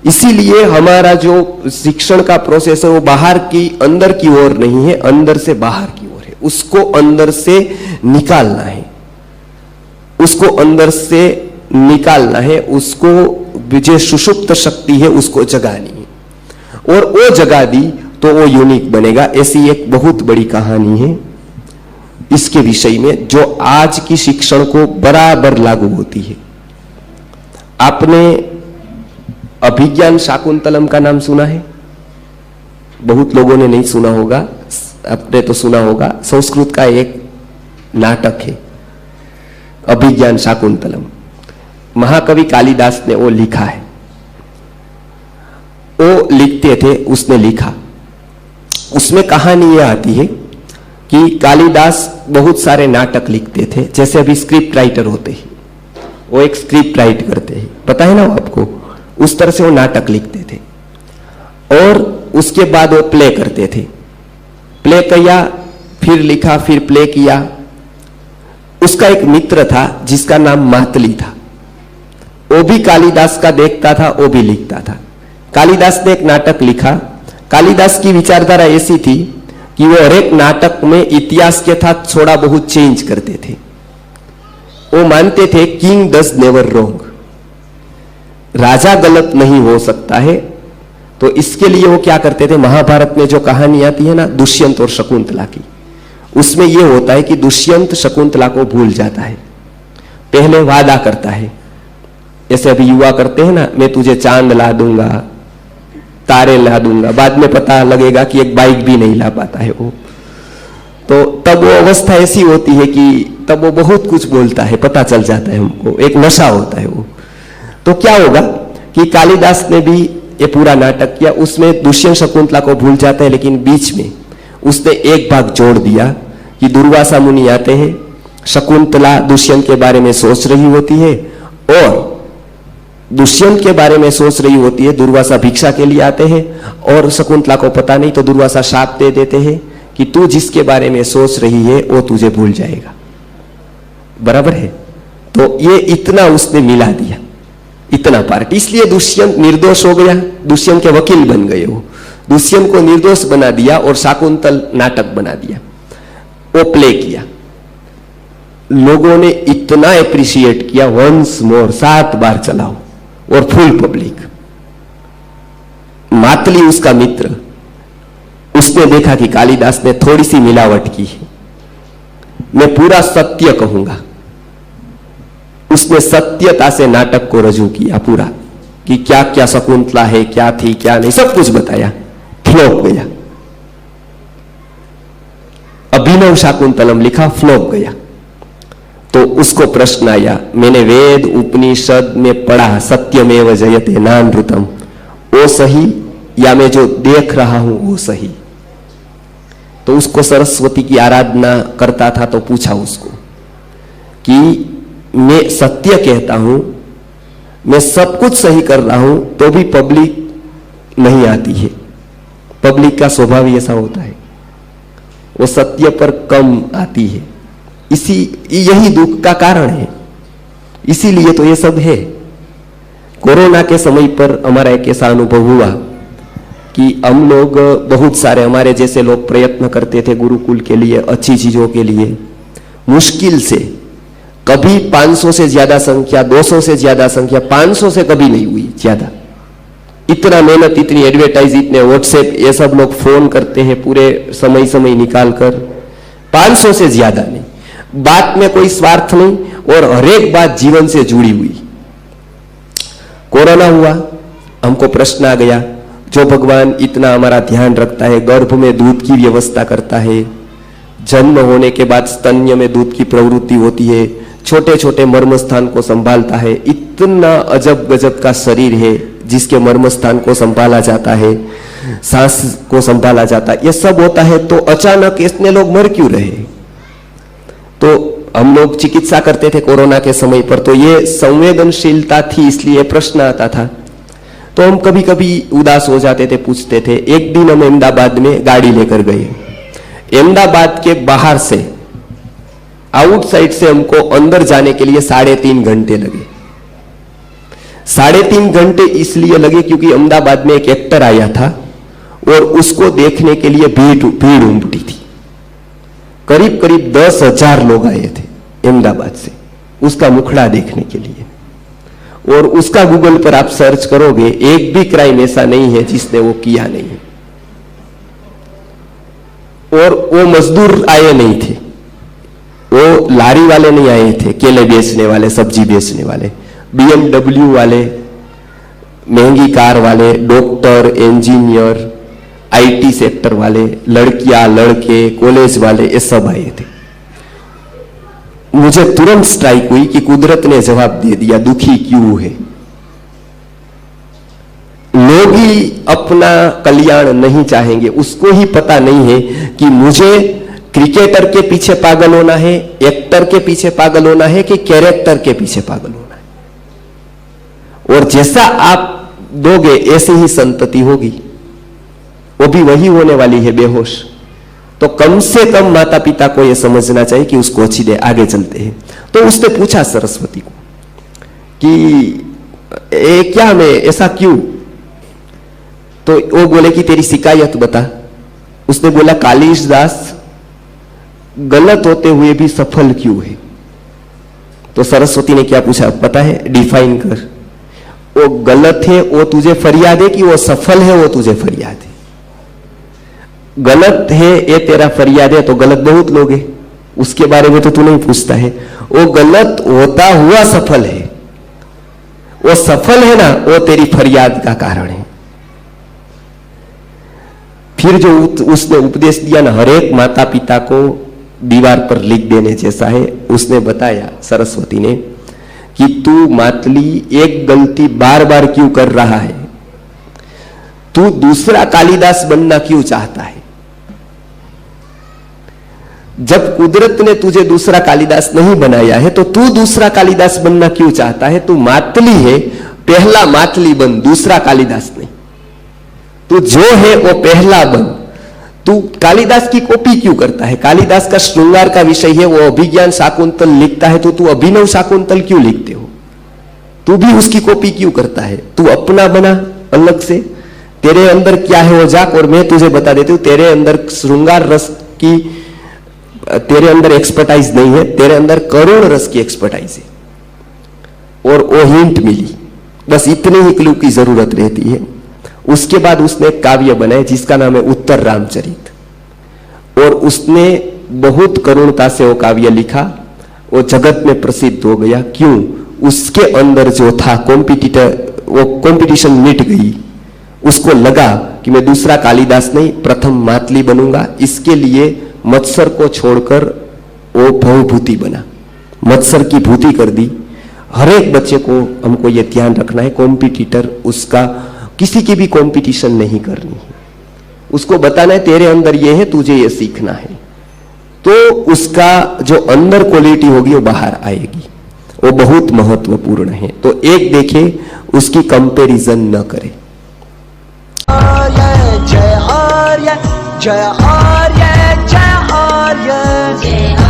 इसीलिए हमारा जो शिक्षण का प्रोसेस है वो बाहर की अंदर की ओर नहीं है, अंदर से बाहर की ओर है। उसको अंदर से निकालना है, उसको अंदर से निकालना है, उसको जो सुषुप्त शक्ति है उसको जगानी है, और वो जगा दी तो वो यूनिक बनेगा। ऐसी एक बहुत बड़ी कहानी है इसके विषय में जो आज की शिक्षण को बराबर लागू होती है। आपने अभिज्ञान शाकुंतलम का नाम सुना है? बहुत लोगों ने नहीं सुना होगा, आपने तो सुना होगा। संस्कृत का एक नाटक है अभिज्ञान शाकुंतलम, महाकवि कालिदास ने वो लिखा है। वो लिखते थे, उसने लिखा। उसमें कहानी यह आती है कि कालिदास बहुत सारे नाटक लिखते थे, जैसे अभी स्क्रिप्ट राइटर होते हैं, वो एक स्क्रिप्ट राइट करते हैं, पता है ना वो आपको। उस तरह से वो नाटक लिखते थे और उसके बाद वो प्ले करते थे। प्ले किया, फिर लिखा, फिर प्ले किया। उसका एक मित्र था जिसका नाम मातली था, वो भी कालिदास का देखता था, वो भी लिखता था। कालिदास ने एक नाटक लिखा। कालिदास की विचारधारा ऐसी थी कि वो हर एक नाटक में इतिहास के साथ थोड़ा बहुत चेंज करते थे। वो मानते थे किंग डज नेवर रॉन्ग, राजा गलत नहीं हो सकता है। तो इसके लिए वो क्या करते थे, महाभारत में जो कहानी आती है ना दुष्यंत और शकुंतला की, उसमें यह होता है कि दुष्यंत शकुंतला को भूल जाता है। पहले वादा करता है, जैसे अभी युवा करते हैं ना, मैं तुझे चांद ला दूंगा, तारे ला दूंगा। बाद में पता लगेगा कि एक बाइक भी नहीं ला पाता है वो। तो तब वो अवस्था ऐसी होती है कि तब वो बहुत कुछ बोलता है, पता चल जाता है हमको, एक नशा होता है वो। तो क्या होगा कि कालिदास ने भी ये पूरा नाटक किया, उसमें दुष्यंत शकुंतला को भूल जाता है, लेकिन बीच में उसने एक भाग जोड़ दिया कि दुर्वासा मुनि आते हैं, शकुंतला दुष्यंत के बारे में सोच रही होती है और दुष्यंत के बारे में सोच रही होती है। दुर्वासा भिक्षा के लिए आते हैं और शकुंतला को पता नहीं, तो दुर्वासा शाप दे देते हैं कि तू जिसके बारे में सोच रही है वो तुझे भूल जाएगा। बराबर है? तो ये इतना उसने मिला दिया, इतना पार्ट। इसलिए दुष्यंत निर्दोष हो गया, दुष्यंत के वकील बन गए वो। दुष्यंत को निर्दोष बना दिया और शाकुंतल नाटक बना दिया, वो प्ले किया। लोगों ने इतना एप्रिशिएट किया, वंस मोर 7 बार चलाओ, और फुल पब्लिक। मातली उसका मित्र, उसने देखा कि कालिदास ने थोड़ी सी मिलावट की है, मैं पूरा सत्य कहूंगा। उसने सत्यता से नाटक को रजू किया पूरा, कि क्या क्या शकुंतला है, क्या थी क्या नहीं, सब कुछ बताया। फ्लॉप गया। अभिनव शाकुंतलम लिखा, फ्लॉप गया। तो उसको प्रश्न आया, मैंने वेद उपनिषद में पढ़ा सत्यमेव जयते नानृतम, वो सही या मैं जो देख रहा हूं वो सही? तो उसको सरस्वती की आराधना करता था, तो पूछा उसको कि मैं सत्य कहता हूं, मैं सब कुछ सही कर रहा हूं, तो भी पब्लिक नहीं आती है। पब्लिक का स्वभाव ही ऐसा होता है, वो सत्य पर कम आती है। यही दुख का कारण है, इसीलिए तो ये सब है। कोरोना के समय पर हमारा एक ऐसा अनुभव हुआ कि हम लोग बहुत सारे, हमारे जैसे लोग प्रयत्न करते थे गुरुकुल के लिए, अच्छी चीजों के लिए। मुश्किल से कभी 500 से ज्यादा संख्या, 200 से ज्यादा संख्या, 500 से कभी नहीं हुई ज्यादा। इतना मेहनत, इतनी एडवर्टाइज, इतने व्हाट्सएप, ये सब लोग फोन करते हैं पूरे समय निकाल कर। 500 से ज्यादा नहीं, बात में कोई स्वार्थ नहीं, और हर एक बात जीवन से जुड़ी हुई। कोरोना हुआ, हमको प्रश्न आ गया, जो भगवान इतना हमारा ध्यान रखता है, गर्भ में दूध की व्यवस्था करता है, जन्म होने के बाद स्तन्य में दूध की प्रवृत्ति होती है, छोटे छोटे मर्म स्थान को संभालता है, इतना अजब गजब का शरीर है जिसके मर्म स्थान को संभाला जाता है, सांस को संभाला जाता है, यह सब होता है। तो अचानक इतने लोग मर क्यों रहे? तो हम लोग चिकित्सा करते थे कोरोना के समय पर, तो ये संवेदनशीलता थी, इसलिए प्रश्न आता था। तो हम कभी कभी उदास हो जाते थे, पूछते थे। एक दिन हम अहमदाबाद में गाड़ी लेकर गए। अहमदाबाद के बाहर से आउटसाइड से हमको अंदर जाने के लिए 3.5 घंटे लगे। 3.5 घंटे इसलिए लगे क्योंकि अहमदाबाद में एक एक्टर आया था और उसको देखने के लिए भीड़ उमटी थी। करीब करीब 10,000 लोग आए थे अहमदाबाद से उसका मुखड़ा देखने के लिए। और उसका गूगल पर आप सर्च करोगे, एक भी क्राइम ऐसा नहीं है जिसने वो किया नहीं है। और वो मजदूर आए नहीं थे, वो लारी वाले नहीं आए थे, केले बेचने वाले, सब्जी बेचने वाले, BMW वाले, महंगी कार वाले, डॉक्टर, इंजीनियर, IT सेक्टर वाले, लड़कियां, लड़के, कॉलेज वाले, ये सब आए थे। मुझे तुरंत स्ट्राइक हुई कि कुदरत ने जवाब दे दिया, दुखी क्यों है। लोग ही अपना कल्याण नहीं चाहेंगे, उसको ही पता नहीं है कि मुझे क्रिकेटर के पीछे पागल होना है, एक्टर के पीछे पागल होना है कि कैरेक्टर के पीछे पागल होना है। और जैसा आप दोगे ऐसी ही संतति होगी, वो भी वही होने वाली है, बेहोश। तो कम से कम माता पिता को यह समझना चाहिए कि उसको अच्छी दे, आगे चलते हैं। तो उसने पूछा सरस्वती को कि क्या मैं ऐसा क्यों? तो वो बोले कि तेरी शिकायत बता। उसने बोला कालिदास गलत होते हुए भी सफल क्यों है? तो सरस्वती ने क्या पूछा पता है? डिफाइन कर। वो गलत है वो तुझे फरियाद है कि वो सफल है वो तुझे फरियाद है? गलत है ये तेरा फरियाद है तो गलत बहुत लोग हैं, उसके बारे में तो तू नहीं पूछता है। वो गलत होता हुआ सफल है, वो सफल है ना, वो तेरी फरियाद का कारण है। फिर जो उसने उपदेश दिया ना, हर एक माता पिता को दीवार पर लिख देने जैसा है। उसने बताया सरस्वती ने कि तू मातली एक गलती बार बार क्यों कर रहा है? तू दूसरा कालिदास बनना क्यों चाहता है? जब कुदरत ने तुझे दूसरा कालिदास नहीं बनाया है तो तू दूसरा कालिदास बनना क्यों चाहता है? तू मातली है, पहला मातली बन, दूसरा कालिदास नहीं। तू जो है वो पहला बन। तू कालिदास की कॉपी क्यों करता है? कालिदास का श्रृंगार का विषय है, वो अभिज्ञान शाकुंतल लिखता है तो तू अभिनव शाकुंतल क्यों लिखते हो? तू भी उसकी कॉपी क्यों करता है? तू अपना बना अलग से। तेरे अंदर क्या है वो जाक, और मैं तुझे बता देती हूं तेरे अंदर श्रृंगार रस की, तेरे अंदर एक्सपर्टाइज नहीं है, तेरे अंदर करुण रस की एक्सपर्टाइज है। और वो हिंट मिली, बस इतने ही क्लू की जरूरत रहती है। उसके बाद उसने एक काव्य बनाया जिसका नाम है उत्तर रामचरित, और उसने बहुत करुणता से वो काव्य लिखा। वो जगत में प्रसिद्ध हो गया। क्यों? उसके अंदर जो था कॉम्पिटिटर, वो कॉम्पिटिशन मिट गई। उसको लगा कि मैं दूसरा कालिदास नहीं, प्रथम मातली बनूंगा। इसके लिए मत्सर को छोड़कर वो भवभूति बना, मत्सर की भूति कर दी। हर एक बच्चे को हमको ये ध्यान रखना है, कॉम्पिटिटर उसका किसी की भी कंपटीशन नहीं करनी है। उसको बताना है तेरे अंदर ये है, तुझे ये सीखना है। तो उसका जो अंदर क्वालिटी होगी वो बाहर आएगी, वो बहुत महत्वपूर्ण है। तो एक देखे, उसकी कंपैरिजन न करे। जय आर्य जय आर्य जय आर्य।